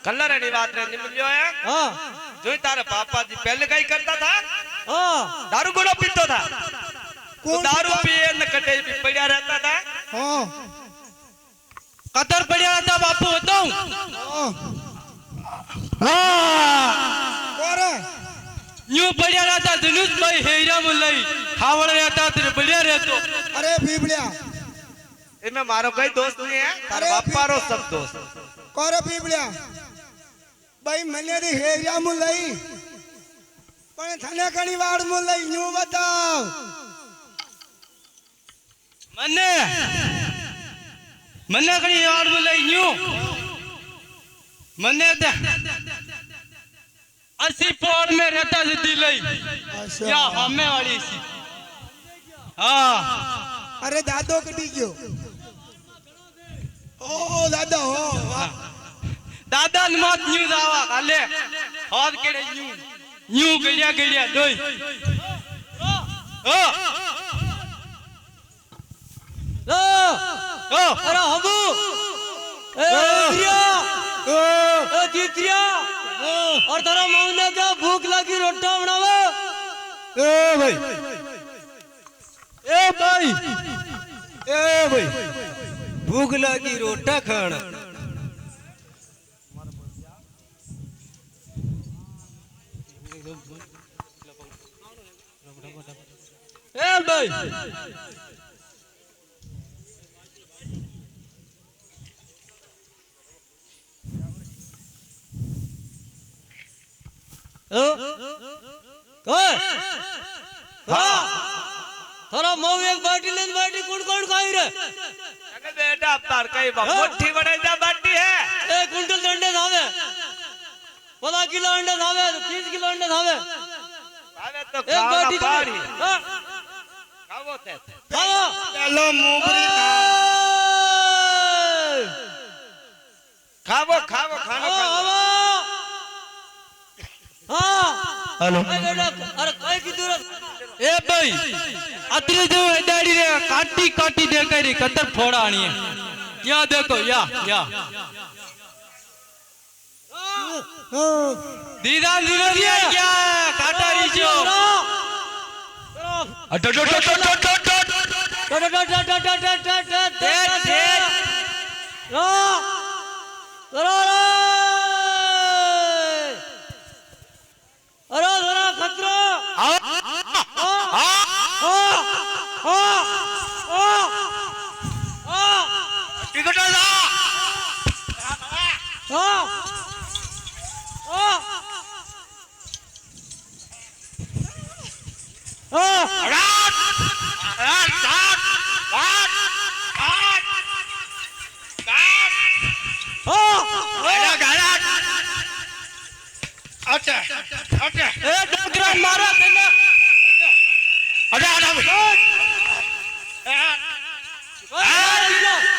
Colour री बात रे निमल्यो है। हां जो तारे पापा जी पहले कई करता था। हां दारू गुड़ो पीतो था। तो दारू पीता? पिए न कटे भी पड़ा रहता था। हां कतर पड़िया था बापू बताऊं। हां कोरे न्यू पड़िया रहता धनुष भाई हेरा मुल्लाई खावड़ रहता तेरे बढ़िया रहतो। अरे बीबलिया इनमें मारो कोई दोस्त नहीं है। तारे अरे बापा रो सब दोस्त। कोरे बीबलिया भाई मने री हेरिया मु लई पण थने घणी वार मु लई न्यू बताओ मन्ने मन्ने कहीं यार मुल्लाई न्यू मन्ने दे अस्सी पौड़ में रहता जिद्दी लई या हमें वाली सी। हाँ अरे दादो कटी गयो ओ दादा हो दादा नमत न्यू जावा काले और केड़े न्यू न्यू गड़िया गड़िया दोई ओ ओ अरे हबू ए तीतरिया और तेरा मांगने का भूख लगी रोटा बनावे ए भाई ए भाई ए भाई भूख लगी रोटा खाना ए भाई ओए हां थारा मऊ एक बाटी ले बाटी कौन कौन खाई रे अरे बेटा तार कई मुट्ठी बड़े जा बाटी है। एक कुंटल अंडे थावे 15 किलो अंडे थावे 30 किलो अंडे थावे अरे तो एक बाटी पारी हां खाओ ते खाओ चलो मुबरी खाओ खाओ खाना खाओ। हां हेलो अरे कई की दूर ए भाई अतरे जो एडाड़ी रे काटी काटी दे करी कतर फोड़ानी है या देखो या दीदा दीदा क्या काटा रही जो अट अरे जरा खतरो ए डोकरा मारो तेने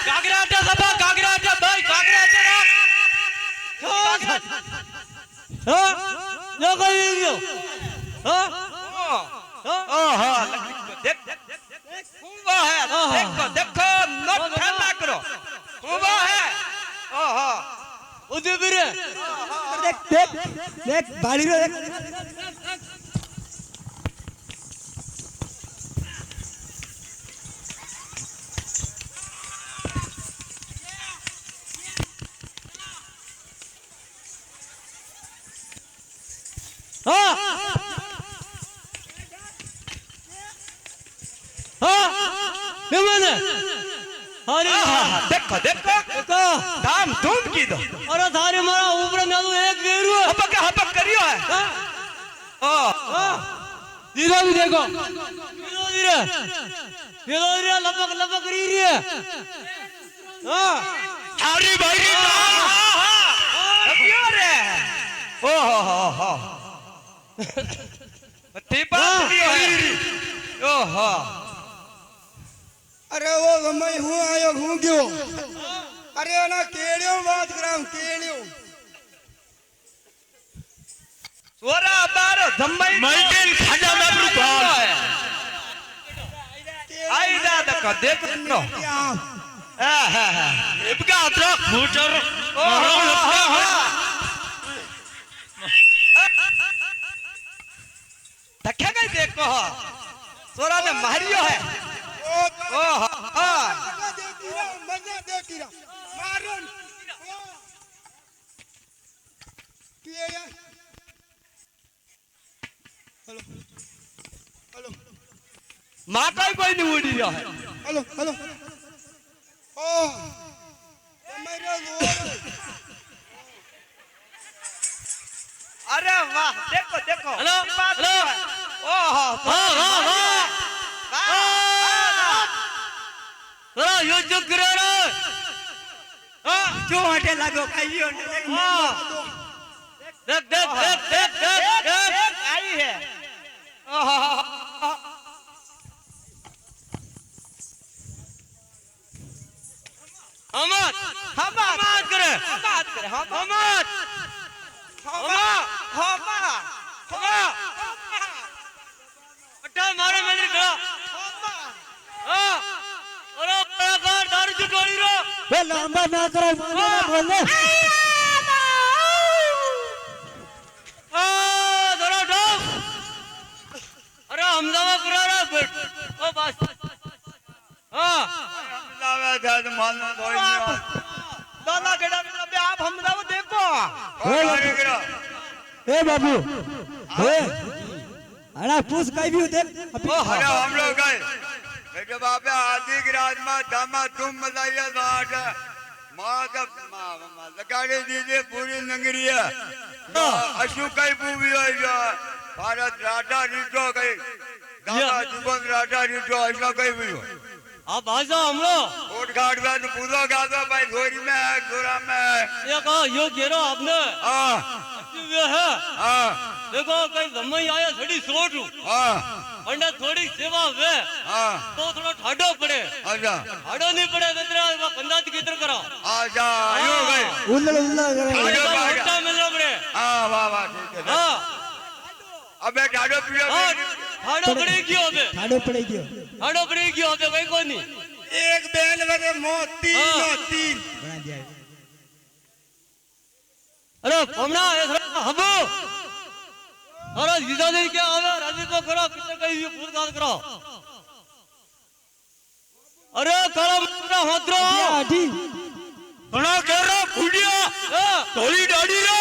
कागराटा सबा कागराटा भाई कागराटा हां यो कोई गयो हां ओहो देख खूबा है। देखो देखो नोट ठंडा करो खूबा है। ओहो उधर भी रे देख बाड़ी रो देख हां हां निमने अरे देखो देखो का दाम धूम की दो। अरे थारे मारा ऊपर में तो एक गेरू है हपक करियो है। ओ धीरे भी देखो धीरे धीरे लपक लपक रही है हां अरे भाई करियो रे। ओहो तीपा ओहो अरे वो मैं हूँ आयो हूँ क्यों अरे ना केड़ियो बात कराऊं केड़ियो सोरा बारो धम्मई मल्टेन खाजा में अपनी बाल आई दादा का देख नो क्या हां इबका अतरा फूटर ओहो देखो सोरा ने मारियो है ओ ओह हाँ मजा देती रहा मारो पिए यार हेलो हेलो माता ही कोई नहीं उड़ी रहा है हेलो हेलो ओ मेरा लोग अरे वाह देखो देखो हेलो, हेलो। ओह हाँ हाँ हाँ जरा यो चुप करे रे हाँ जो हटे लागो खाइयो हाँ देख देख देख देख देख देख आई है अमत हम अमत करे बात करें हम अमत हम अट्टा मारे मंदिर खड़ा हाँ अरे कलाकार दारू चुटवाली रो बे लंबा ना करे बोले जरा डाउन अरे हमदावा करा रहा बेट ओ बस हाँ दादा केड़ा मतलब आप हम दाव देखो ए बाबू ए अड़ा पूछ कई भी देख अरे हम लोग गए बेटे बापे आदि की रात में दामा तुम बताइए बात माँ का लगाने दीजिए पूरी नंगरी है अशु कई पूरी है जो भारत राजा रिटो कई दामा जीवन राजा रिटो ऐसा कई भी हो आप भाषा हम लोग कोट घाट में तो पूरा गाता भाई धोरी में है गोरा में है ये कहा यो घेरो आपने ये है देखो कई जम्मई आया थोड़ी सोट अंडा थोड़ी सेवा वे तो थोड़ा ठाडो पड़े अच्छा ठाडो नहीं पड़े तो तेरा वो कंधात किधर करो अच्छा यो गए उल्लड़ उल्लड़ करे ठाडो पड़ मोटा मिलना पड़े वाह वाह ठीक है हाँ अबे ठाडो पियो ठाडो पड़े क्यों अबे ठाडो पड़े गयो ठाडो पड़े क्यों अबे कहीं कोई नहीं एक बैल वाले मौत तीन बना दिया अरे पमना ये थोड़ा हबो अरे जीजा दिन क्या आवे राजी तो करो कितने कहीं ये पूछताछ करो अरे करो मेरा होत्रो आठी बना कर रहा फुडिया थोड़ी डाडी रो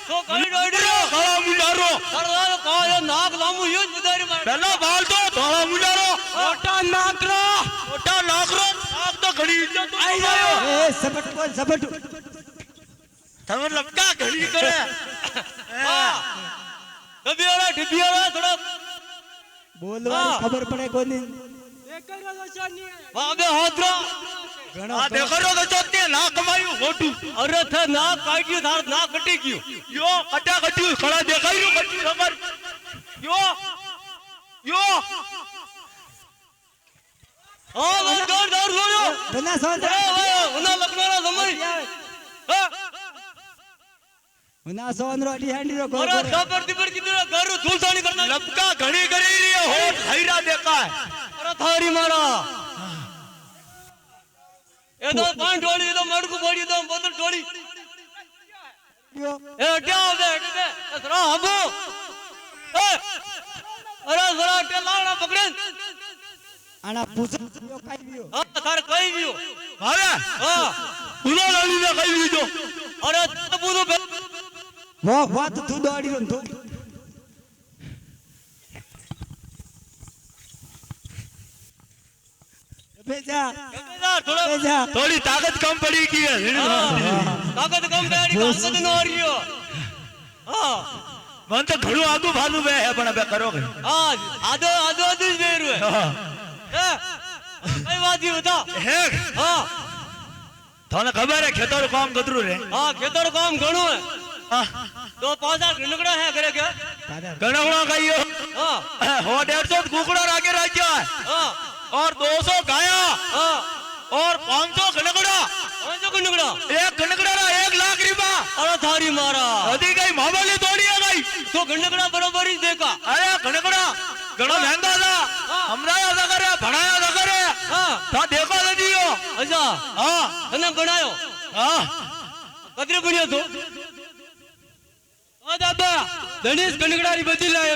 तो कड़ी डाडी रो काला मुंडारो सरदार कहा ये नाक लामू ये जिधर मार पहला बाल तो काला मुंडारो मोटा नाक रो नाक तो घड़ी इज्जत आई जायो ए सबट को सबट तमन लपका घड़ी करे डिब्बी वाला थोड़ा बोलवा खबर पड़े कोनी वहां पे होत्रो घणो देखो रो तो चोते ना कमायू होटू अरे थे ना काटियो थार ना कटी गयो यो कटा कटी खड़ा देखाई रो कटी खबर यो यो हां दौड़ दौड़ दौड़ो बना सोन उना लखनऊ समय उना सोन रो अडी हांडी रो अरे दबर दिबर किधर घर धूलसानी करना लपका घड़ी करी रही हो हैरा देखा है अरे थारी मारा ये तो पान टोली तो मड़ को बोड़ी तो बदल टोली ए क्या हो बे सरा हबो ए अरे सरा टेलाना पकड़े आना पूछ यो काई बियो हां थार कई भी हो अरे हां उला लाली ने कई भी जो अरे तबू तो वो तो तू दौड़ी रो तू भेजा थोड़ा भेजा थोड़ी ताकत कम पड़ी की है ताकत कम पड़ी ताकत न हो रही हो हां मन तो घड़ू आगू भालू बे है पण बे करोगे हां आधो आधो दिस बेरु है कई बात ही बता है हां थाने खबर है खेतर काम कतरू रे हां खेतर काम घणो है तो 5-8 गणगड़ा है करे के गणगड़ा कहियो हां हो 150 कुकड़ा रागे राज्य है हां और 200 गाया और 500 गणगड़ा 500 गणगड़ा एक गणगड़ा रा 1 लाख रुपया अरे थारी मारा अधी गई मामले तोड़ी है गई तो गणगड़ा बराबर ही देखा अरे गणगड़ा घणो महंगा था हमराया था करे भणाया था करे हां था देखो तो दियो अच्छा हां तने बनायो हां कतरे बनियो तो ओ दादा गणेश गणगड़ा री बदली लायो